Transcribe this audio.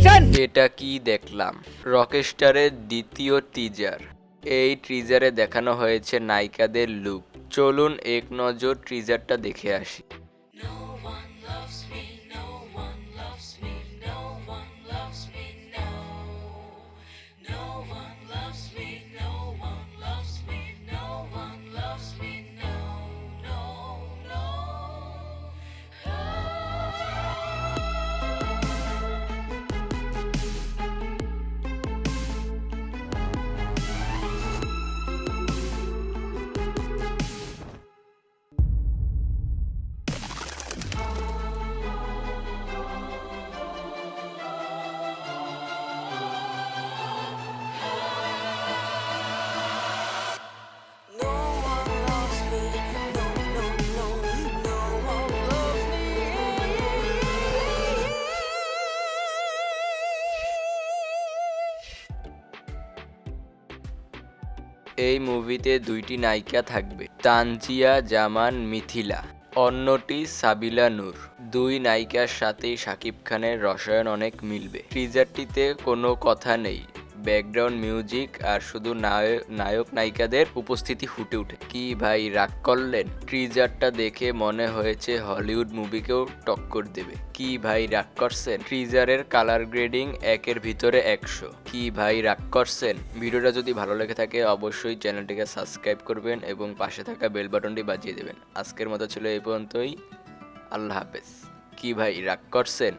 Action. এটা কি দেখলাম? রকস্টারের দ্বিতীয় টিজার। এই টিজারে দেখানো হয়েছে নায়িকাদের লুক। চলুন এক নজর টিজারটা দেখে আসি। No one loves me, no one loves me, no one loves me, no. No one loves me, no one loves me, no one loves me, no, no, no. No one loves me, no, no, no, no one loves me. এই মুভিতে দুইটি নায়িকা থাকবে, তানজিয়া জামান মিথিলা, অন্যটি সাবিলা নূর। দুই নায়িকার সাথেই শাকিব খানের রসায়ন অনেক মিলবে। টিজারটিতে কোনো কথা নেই, ব্যাকগ্রাউন্ড মিউজিক আর শুধু নায়ক নায়িকাদের উপস্থিতি ফুটে উঠে। কি ভাই রাগ করলেন? টিজারটা দেখে মনে হয়েছে হলিউড মুভিকেও টক্কর দেবে। কি ভাই রাগ করছেন? টিজারের কালার গ্রেডিং 1-এর ভিতরে 100। কি ভাই রাগ করছেন? ভিডিওটা যদি ভালো লেগে থাকে অবশ্যই চ্যানেলটিকে সাবস্ক্রাইব করবেন এবং পাশে থাকা বেল বাটনটি বাজিয়ে দেবেন। আজকের মতো ছিল এই পর্যন্তই। আল্লাহ হাফেজ। কি ভাই রাগ করছেন?